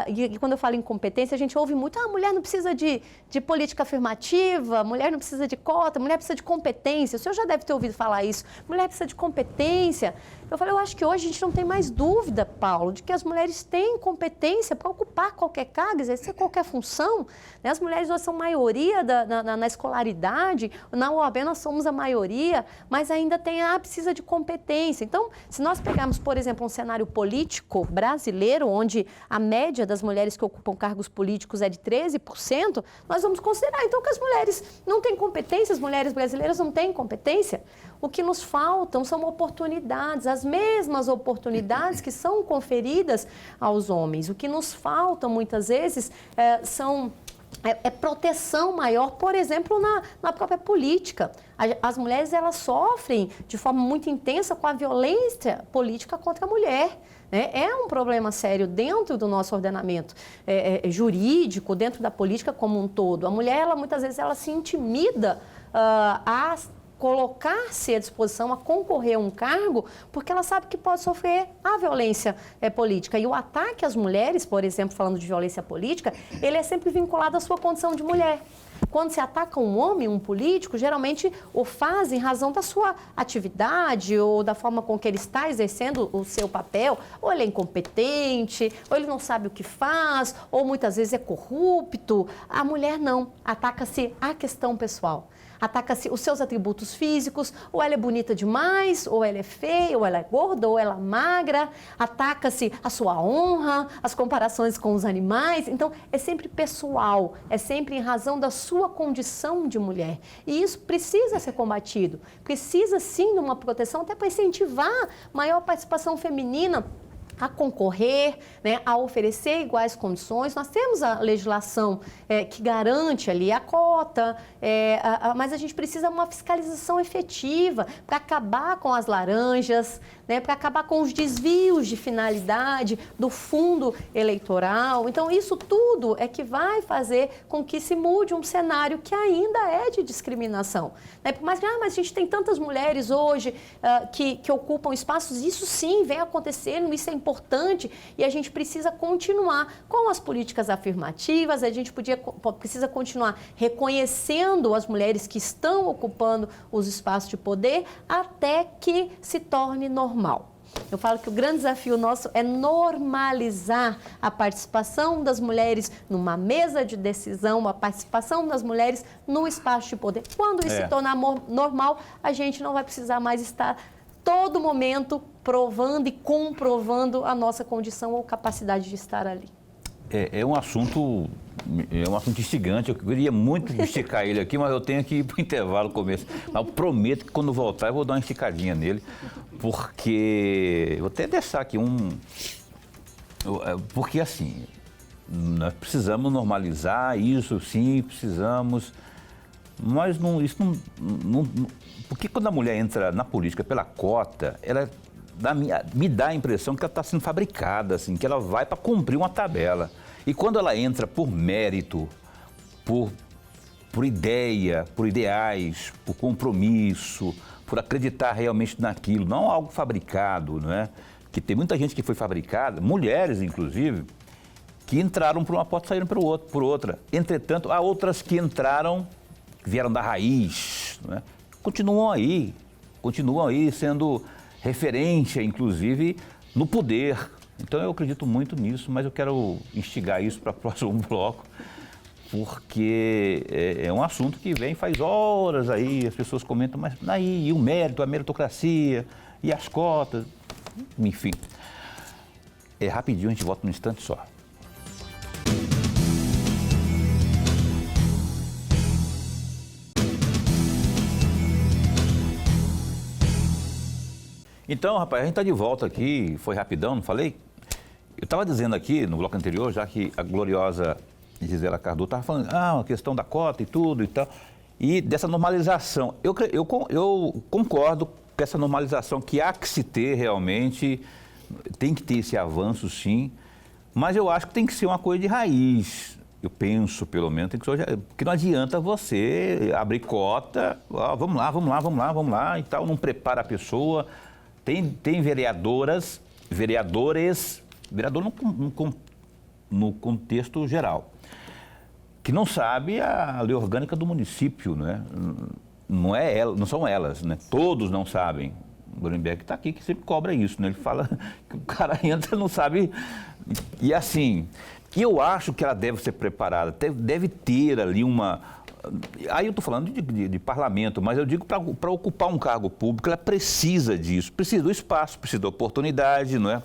E quando eu falo em competência, a gente ouve muito, a mulher não precisa de política afirmativa, a mulher não precisa de cota, a mulher precisa de competência. O senhor já deve ter ouvido falar isso, mulher precisa de competência. Eu falei, eu acho que hoje a gente não tem mais dúvida, Paulo, de que as mulheres têm competência para ocupar qualquer cargo, exercer qualquer função. Né? As mulheres hoje são maioria na escolaridade, na OAB nós somos a maioria, mas ainda precisa de competência. Então, se nós pegarmos, por exemplo, um cenário político brasileiro, onde a média das mulheres que ocupam cargos políticos é de 13%, nós vamos considerar, então, que as mulheres não têm competência, as mulheres brasileiras não têm competência. O que nos faltam são oportunidades, as mesmas oportunidades que são conferidas aos homens. O que nos falta, muitas vezes, é proteção maior, por exemplo, na própria política. As mulheres, elas sofrem de forma muito intensa com a violência política contra a mulher. É um problema sério dentro do nosso ordenamento jurídico, dentro da política como um todo. A mulher, muitas vezes, ela se intimida a colocar-se à disposição a concorrer a um cargo, porque ela sabe que pode sofrer a violência política. E o ataque às mulheres, por exemplo, falando de violência política, ele é sempre vinculado à sua condição de mulher. Quando se ataca um homem, um político, geralmente o faz em razão da sua atividade ou da forma com que ele está exercendo o seu papel. Ou ele é incompetente, ou ele não sabe o que faz, ou muitas vezes é corrupto. A mulher não, ataca-se a questão pessoal. Ataca-se os seus atributos físicos, ou ela é bonita demais, ou ela é feia, ou ela é gorda, ou ela é magra. Ataca-se a sua honra, as comparações com os animais. Então, é sempre pessoal, é sempre em razão da sua condição de mulher. E isso precisa ser combatido. Precisa, sim, de uma proteção, até para incentivar maior participação feminina a concorrer, né, a oferecer iguais condições. Nós temos a legislação que garante ali a cota, mas a gente precisa de uma fiscalização efetiva para acabar com as laranjas, né, para acabar com os desvios de finalidade do fundo eleitoral. Então, isso tudo é que vai fazer com que se mude um cenário que ainda é de discriminação. Né? Por mais que mas a gente tem tantas mulheres hoje que ocupam espaços, isso sim vem acontecendo, isso é importante e a gente precisa continuar com as políticas afirmativas, a gente precisa continuar reconhecendo as mulheres que estão ocupando os espaços de poder até que se torne normal. Eu falo que o grande desafio nosso é normalizar a participação das mulheres numa mesa de decisão, a participação das mulheres no espaço de poder. Quando isso se tornar normal, a gente não vai precisar mais estar todo momento provando e comprovando a nossa condição ou capacidade de estar ali. É um assunto instigante. Eu queria muito esticar ele aqui, mas eu tenho que ir para o intervalo começo. Mas eu prometo que quando voltar eu vou dar uma esticadinha nele, porque eu vou até deixar aqui porque assim, nós precisamos normalizar isso, sim, precisamos, mas porque quando a mulher entra na política pela cota, ela me dá a impressão que ela está sendo fabricada, assim, que ela vai para cumprir uma tabela. E quando ela entra por mérito, por ideia, por ideais, por compromisso, por acreditar realmente naquilo, não algo fabricado, não é? Que tem muita gente que foi fabricada, mulheres inclusive, que entraram por uma porta e saíram por outra. Entretanto, há outras que entraram, vieram da raiz, não é? Continuam aí sendo referência, inclusive, no poder. Então, eu acredito muito nisso, mas eu quero instigar isso para o próximo bloco, porque é um assunto que vem faz horas aí, as pessoas comentam, mas aí, e o mérito, a meritocracia, e as cotas, enfim. Rapidinho, a gente volta num instante só. Então, rapaz, a gente está de volta aqui, foi rapidão, não falei? Eu estava dizendo aqui no bloco anterior, já que a gloriosa Gisela Cardoso estava falando, a questão da cota e tudo e tal, e dessa normalização. Eu concordo com essa normalização que há que se ter realmente, tem que ter esse avanço sim, mas eu acho que tem que ser uma coisa de raiz. Eu penso, pelo menos, porque não adianta você abrir cota, vamos lá e tal, não prepara a pessoa. Tem vereadores no contexto geral, que não sabe a lei orgânica do município, não é? Não são elas, né? Todos não sabem. O Lorenberg está aqui, que sempre cobra isso, né? Ele fala que o cara entra e não sabe. E assim, eu acho que ela deve ser preparada, deve ter ali uma... Aí eu estou falando de parlamento, mas eu digo para ocupar um cargo público, ela precisa disso, precisa do espaço, precisa da oportunidade, não é?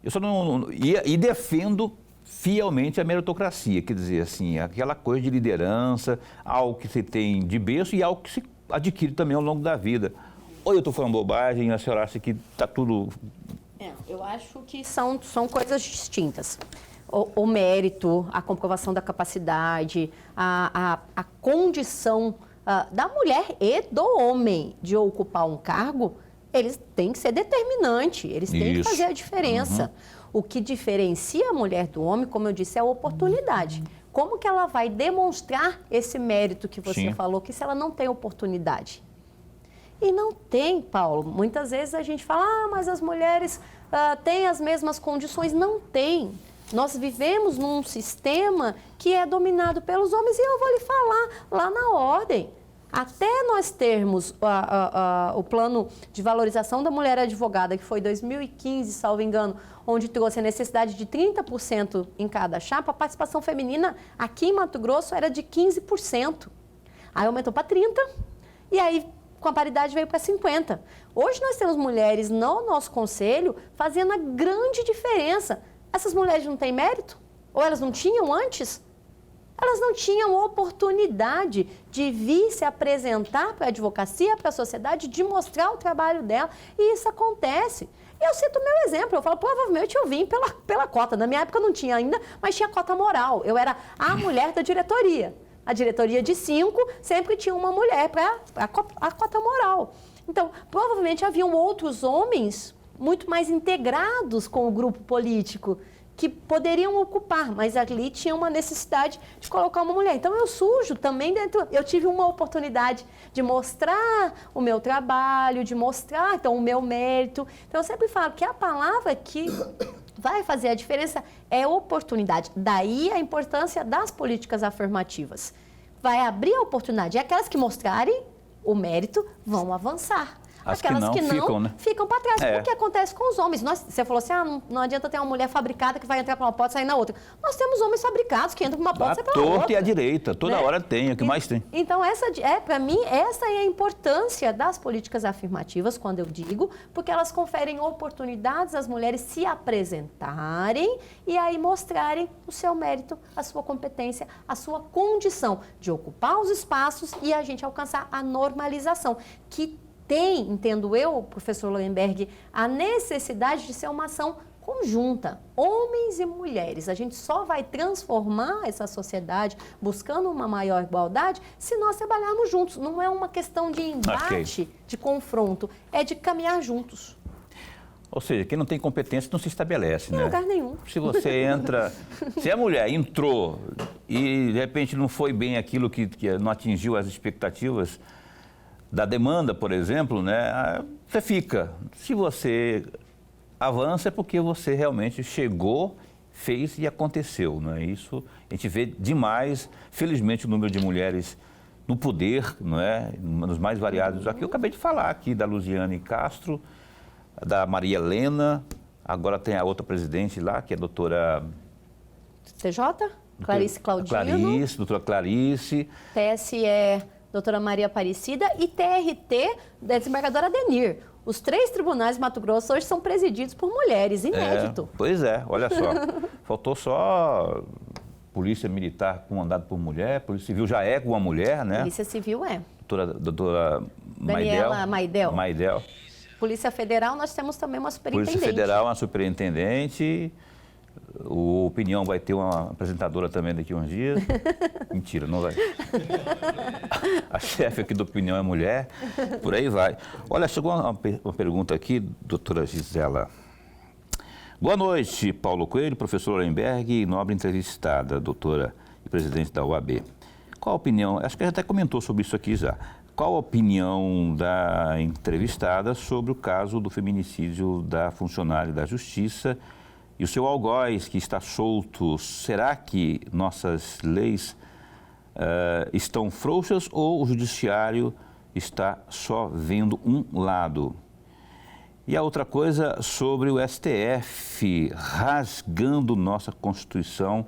Eu só não... E defendo fielmente a meritocracia, quer dizer, assim, aquela coisa de liderança, algo que se tem de berço e algo que se adquire também ao longo da vida. Ou eu estou falando bobagem, a senhora acha que está tudo... Eu acho que são coisas distintas. O mérito, a comprovação da capacidade, a condição da mulher e do homem de ocupar um cargo, eles têm que ser determinantes, eles têm que fazer a diferença. Uhum. O que diferencia a mulher do homem, como eu disse, é a oportunidade. Como que ela vai demonstrar esse mérito que você falou, que se ela não tem oportunidade? E não tem, Paulo. Muitas vezes a gente fala, mas as mulheres têm as mesmas condições. Não tem. Nós vivemos num sistema que é dominado pelos homens e eu vou lhe falar lá na ordem. Até nós termos o plano de valorização da mulher advogada, que foi 2015, salvo engano, onde trouxe a necessidade de 30% em cada chapa, a participação feminina aqui em Mato Grosso era de 15%. Aí aumentou para 30%, e aí com a paridade veio para 50%. Hoje nós temos mulheres no nosso conselho fazendo a grande diferença. Essas mulheres não têm mérito? Ou elas não tinham antes? Elas não tinham oportunidade de vir se apresentar para a advocacia, para a sociedade, de mostrar o trabalho dela. E isso acontece. Eu cito o meu exemplo, eu falo, provavelmente eu vim pela cota. Na minha época não tinha ainda, mas tinha cota moral. Eu era a mulher da diretoria. A diretoria de 5 sempre tinha uma mulher para a cota moral. Então, provavelmente haviam outros homens muito mais integrados com o grupo político, que poderiam ocupar, mas ali tinha uma necessidade de colocar uma mulher. Então, eu surjo também dentro... Eu tive uma oportunidade de mostrar o meu trabalho, de mostrar, então, o meu mérito. Então, eu sempre falo que a palavra que vai fazer a diferença é oportunidade. Daí a importância das políticas afirmativas. Vai abrir a oportunidade. E aquelas que mostrarem o mérito vão avançar. Aquelas que não ficam para trás. O que acontece com os homens? Você falou assim, não adianta ter uma mulher fabricada que vai entrar para uma porta e sair na outra. Nós temos homens fabricados que entram para uma porta e saem para outra. A torta e a direita, toda hora tem, o que mais tem. Então, para mim, essa é a importância das políticas afirmativas, quando eu digo, porque elas conferem oportunidades às mulheres se apresentarem e aí mostrarem o seu mérito, a sua competência, a sua condição de ocupar os espaços e a gente alcançar a normalização, que tem, entendo eu, professor Lohenberg, a necessidade de ser uma ação conjunta, homens e mulheres. A gente só vai transformar essa sociedade buscando uma maior igualdade se nós trabalharmos juntos. Não é uma questão de embate, de confronto, é de caminhar juntos. Ou seja, quem não tem competência não se estabelece, né? Em lugar nenhum. Se você entra... Se a mulher entrou e, de repente, não foi bem aquilo que não atingiu as expectativas da demanda, por exemplo, né, você fica. Se você avança é porque você realmente chegou, fez e aconteceu, não é? Isso a gente vê demais, felizmente, o número de mulheres no poder, não é? Nos mais variados. Aqui eu acabei de falar aqui da Luziane Castro, da Maria Helena, agora tem a outra presidente lá, que é a doutora... TJ? Clarice Claudino. Clarice, doutora Clarice. TSE... doutora Maria Aparecida, e TRT, da desembargadora Adenir. Os 3 tribunais de Mato Grosso hoje são presididos por mulheres, inédito. Pois é, olha só. Faltou só polícia militar comandada por mulher, polícia civil já é com uma mulher, né? Polícia civil é. Doutora Daniela Maidel. Polícia Federal, nós temos também uma superintendente. Polícia Federal, uma superintendente. O Opinião vai ter uma apresentadora também daqui a uns dias. Mentira, não vai. A chefe aqui do Opinião é mulher, por aí vai. Olha, chegou uma pergunta aqui, doutora Gisela. Boa noite, Paulo Coelho, professor Lohenberg e nobre entrevistada, doutora e presidente da UAB. Qual a opinião, acho que a gente até comentou sobre isso aqui já. Qual a opinião da entrevistada sobre o caso do feminicídio da funcionária da Justiça e o seu algoz, que está solto? Será que nossas leis estão frouxas ou o judiciário está só vendo um lado? E a outra coisa sobre o STF rasgando nossa Constituição,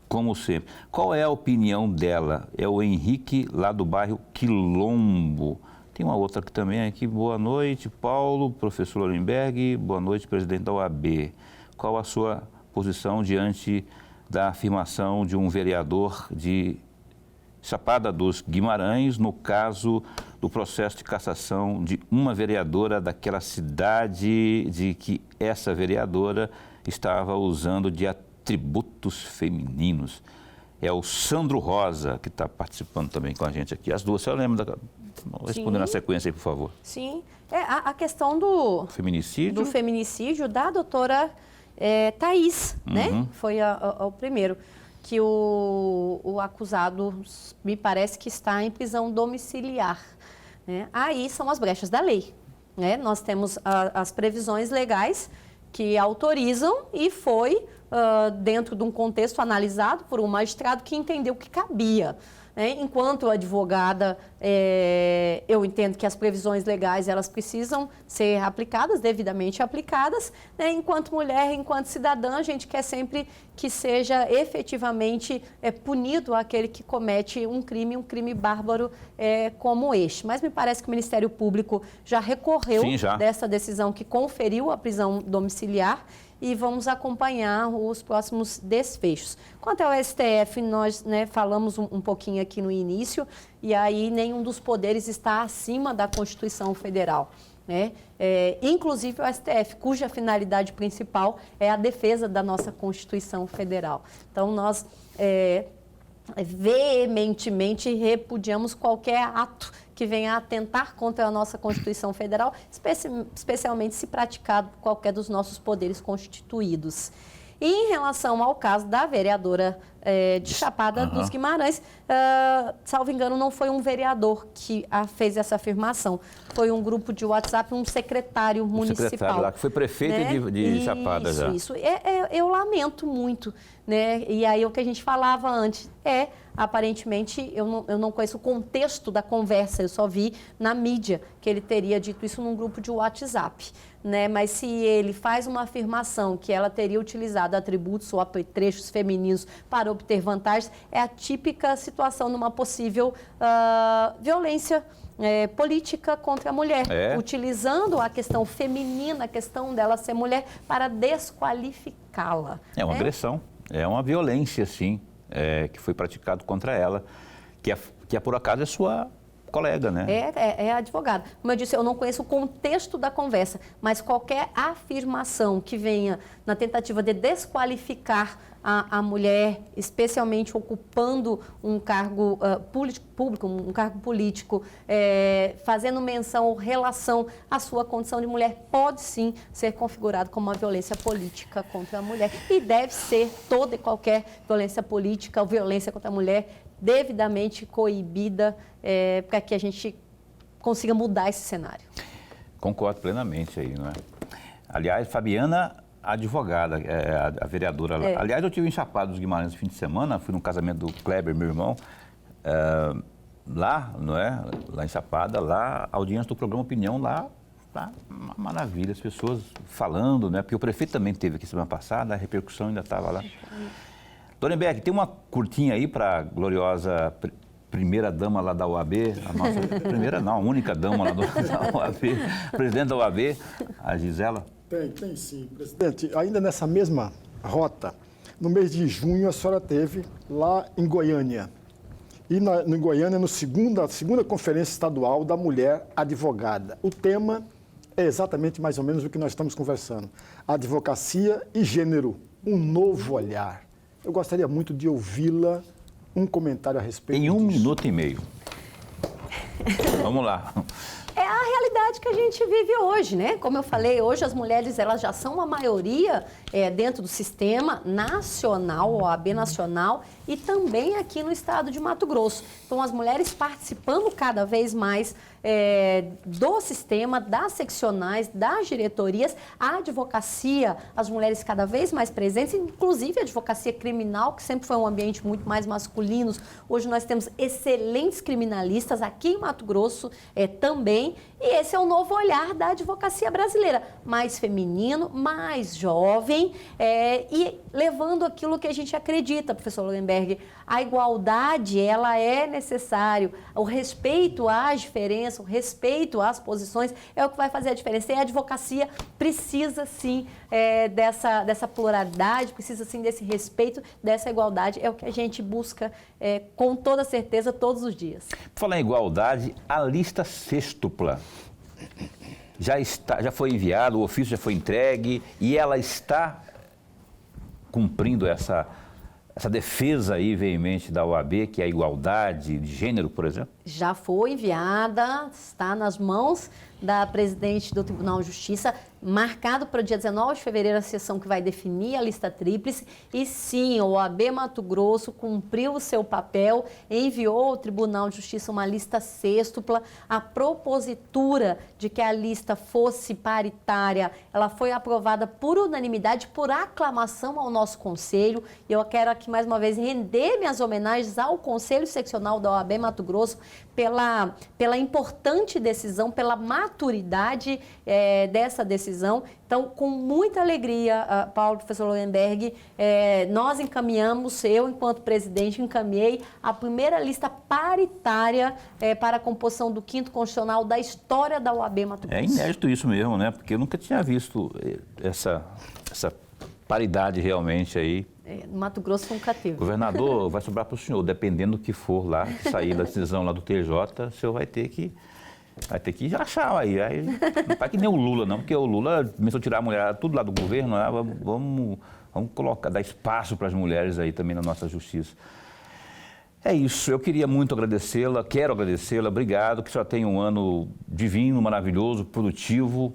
como sempre. Qual é a opinião dela? É o Henrique, lá do bairro Quilombo. Tem uma outra aqui também. Aqui. Boa noite, Paulo, professor Lohenberg. Boa noite, presidente da UAB. Qual a sua posição diante da afirmação de um vereador de Chapada dos Guimarães no caso do processo de cassação de uma vereadora daquela cidade, de que essa vereadora estava usando de atributos femininos? É o Sandro Rosa, que está participando também com a gente aqui. As duas, você lembra? Respondendo na sequência aí, por favor. Sim. A questão do feminicídio da doutora Thaís, né? Foi o primeiro. Que o acusado, me parece que está em prisão domiciliar. né? Aí são as brechas da lei, né? Nós temos as previsões legais que autorizam e foi dentro de um contexto analisado por um magistrado que entendeu que cabia. Enquanto advogada, eu entendo que as previsões legais elas precisam ser aplicadas, devidamente aplicadas. Enquanto mulher, enquanto cidadã, a gente quer sempre que seja efetivamente punido aquele que comete um crime bárbaro como este. Mas me parece que o Ministério Público já recorreu dessa decisão que conferiu a prisão domiciliar e vamos acompanhar os próximos desfechos. Quanto ao STF, nós falamos um pouquinho aqui no início, e aí nenhum dos poderes está acima da Constituição Federal. Inclusive o STF, cuja finalidade principal é a defesa da nossa Constituição Federal. Então, nós veementemente repudiamos qualquer ato que venha a atentar contra a nossa Constituição Federal, especialmente se praticado por qualquer dos nossos poderes constituídos. E em relação ao caso da vereadora de Chapada dos Guimarães, salvo engano, não foi um vereador que fez essa afirmação, foi um grupo de WhatsApp, um secretário municipal. Secretário lá, que foi prefeito de Chapada já. Isso. Eu lamento muito, né? E aí o que a gente falava antes aparentemente, eu não conheço o contexto da conversa, eu só vi na mídia que ele teria dito isso num grupo de WhatsApp. Mas se ele faz uma afirmação que ela teria utilizado atributos ou apetrechos femininos para obter vantagens, é a típica situação numa possível violência política contra a mulher, utilizando a questão feminina, a questão dela ser mulher, para desqualificá-la. É uma agressão, é uma violência, sim, que foi praticado contra ela, que por acaso é sua colega, né? É advogada. Como eu disse, eu não conheço o contexto da conversa, mas qualquer afirmação que venha na tentativa de desqualificar a mulher, especialmente ocupando um cargo público, um cargo político, fazendo menção ou relação à sua condição de mulher, pode sim ser configurado como uma violência política contra a mulher. E deve ser toda e qualquer violência política ou violência contra a mulher devidamente coibida para que a gente consiga mudar esse cenário. Concordo plenamente aí, não é? Aliás, Fabiana, advogada, a vereadora lá. Aliás, eu estive em Chapada dos Guimarães no fim de semana, fui no casamento do Kleber, meu irmão, lá, não é? Lá em Chapada, lá, a audiência do programa Opinião, lá, tá uma maravilha, as pessoas falando, né? Porque o prefeito também teve aqui semana passada, a repercussão ainda estava lá. Dona Emberg, tem uma curtinha aí para a gloriosa primeira dama lá da OAB, a nossa primeira não, a única dama lá da OAB, presidente da OAB, a Gisela? Tem sim, presidente. Ainda nessa mesma rota, no mês de junho a senhora teve lá em Goiânia. E em Goiânia, na segunda Conferência Estadual da Mulher Advogada. O tema é exatamente mais ou menos o que nós estamos conversando. Advocacia e gênero, um novo olhar. Eu gostaria muito de ouvi-la, um comentário a respeito disso. Em 1 minuto e meio. Vamos lá. É a realidade que a gente vive hoje, né? Como eu falei, hoje as mulheres elas já são a maioria dentro do sistema nacional, OAB nacional, e também aqui no estado de Mato Grosso. Então, as mulheres participando cada vez mais do sistema, das seccionais, das diretorias, a advocacia, as mulheres cada vez mais presentes, inclusive a advocacia criminal, que sempre foi um ambiente muito mais masculino. Hoje nós temos excelentes criminalistas aqui em Mato Grosso também, e esse é o novo olhar da advocacia brasileira, mais feminino, mais jovem, e levando aquilo que a gente acredita, professor Lohenberg, a igualdade, ela é necessário, o respeito às diferenças, o respeito às posições é o que vai fazer a diferença. E a advocacia precisa sim dessa pluralidade, precisa sim desse respeito, dessa igualdade, é o que a gente busca com toda certeza todos os dias. Por falar em igualdade, a lista sextupla já foi enviada, o ofício já foi entregue e ela está cumprindo essa defesa aí veemente da OAB, que é a igualdade de gênero, por exemplo? Já foi enviada, está nas mãos da presidente do Tribunal de Justiça, marcado para o dia 19 de fevereiro a sessão que vai definir a lista tríplice e sim, o OAB Mato Grosso cumpriu o seu papel, enviou ao Tribunal de Justiça uma lista sêxtupla. A propositura de que a lista fosse paritária, ela foi aprovada por unanimidade, por aclamação ao nosso Conselho. E eu quero aqui mais uma vez render minhas homenagens ao Conselho Seccional da OAB Mato Grosso pela importante decisão, pela maturidade dessa decisão. Então, com muita alegria, Paulo, professor Lohenberg, nós encaminhamos, eu, enquanto presidente, encaminhei a primeira lista paritária para a composição do 5º Constitucional da história da OAB Mato Grosso. É inédito isso mesmo, né? Porque eu nunca tinha visto essa paridade realmente aí. No Mato Grosso nunca teve. Governador, vai sobrar para o senhor, dependendo do que for lá, sair da decisão lá do TJ, o senhor vai ter que achar aí. Não vai que nem o Lula, não, porque o Lula começou a tirar a mulher tudo lá do governo, né? Vamos colocar, dar espaço para as mulheres aí também na nossa justiça. É isso, eu queria muito agradecê-la, quero agradecê-la, obrigado, que a senhora tenha um ano divino, maravilhoso, produtivo,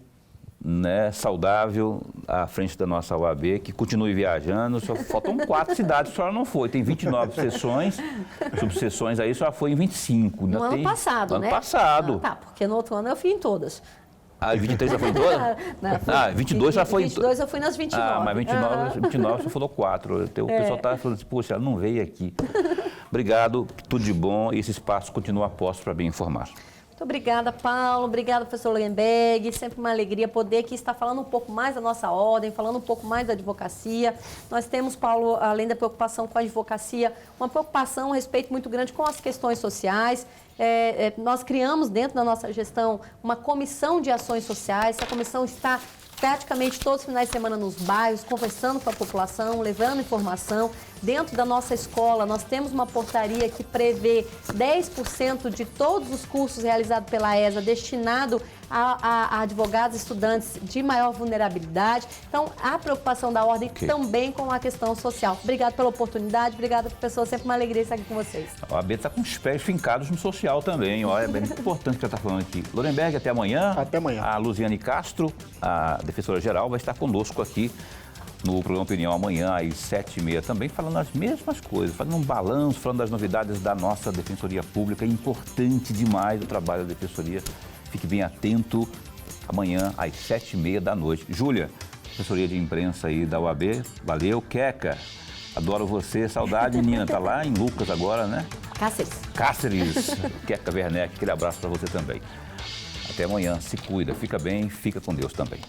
né, saudável, à frente da nossa OAB, que continue viajando. Só faltam 4 cidades, a senhora não foi. Tem 29 sessões, subseções aí, a senhora foi em 25. No ano passado, né? Ano passado. Tá, porque no outro ano eu fui em todas. Ah, 23 já foi em todas? Não, 22 já foi em todas. 22 eu fui nas 29. Ah, mas 29 você falou 4. O pessoal está falando assim, poxa, ela não veio aqui. Obrigado, tudo de bom e esse espaço continua a posto para bem informar. Muito obrigada, Paulo. Obrigada, professor Lohenberg. Sempre uma alegria poder aqui estar falando um pouco mais da nossa ordem, falando um pouco mais da advocacia. Nós temos, Paulo, além da preocupação com a advocacia, uma preocupação, um respeito muito grande com as questões sociais. Nós criamos dentro da nossa gestão uma comissão de ações sociais. Essa comissão está praticamente todos os finais de semana nos bairros, conversando com a população, levando informação. Dentro da nossa escola, nós temos uma portaria que prevê 10% de todos os cursos realizados pela ESA destinado a advogados e estudantes de maior vulnerabilidade. Então, a preocupação da ordem também com a questão social. Obrigado pela oportunidade, obrigada, professor. Sempre uma alegria estar aqui com vocês. A OAB está com os pés fincados no social também. Olha, é bem importante o que você está falando aqui. Lohenberg, até amanhã. Até amanhã. A Luziane Castro, a defensora-geral, vai estar conosco aqui no programa Opinião amanhã, às 7h30, também falando as mesmas coisas, fazendo um balanço, falando das novidades da nossa Defensoria Pública. É importante demais o trabalho da Defensoria. Fique bem atento, amanhã, às 7h30 da noite. Júlia, assessoria de imprensa aí da OAB, valeu. Queca, adoro você, saudade, menina, tá lá em Lucas agora, né? Cáceres. Queca Werneck, aquele abraço para você também. Até amanhã, se cuida, fica bem, fica com Deus também.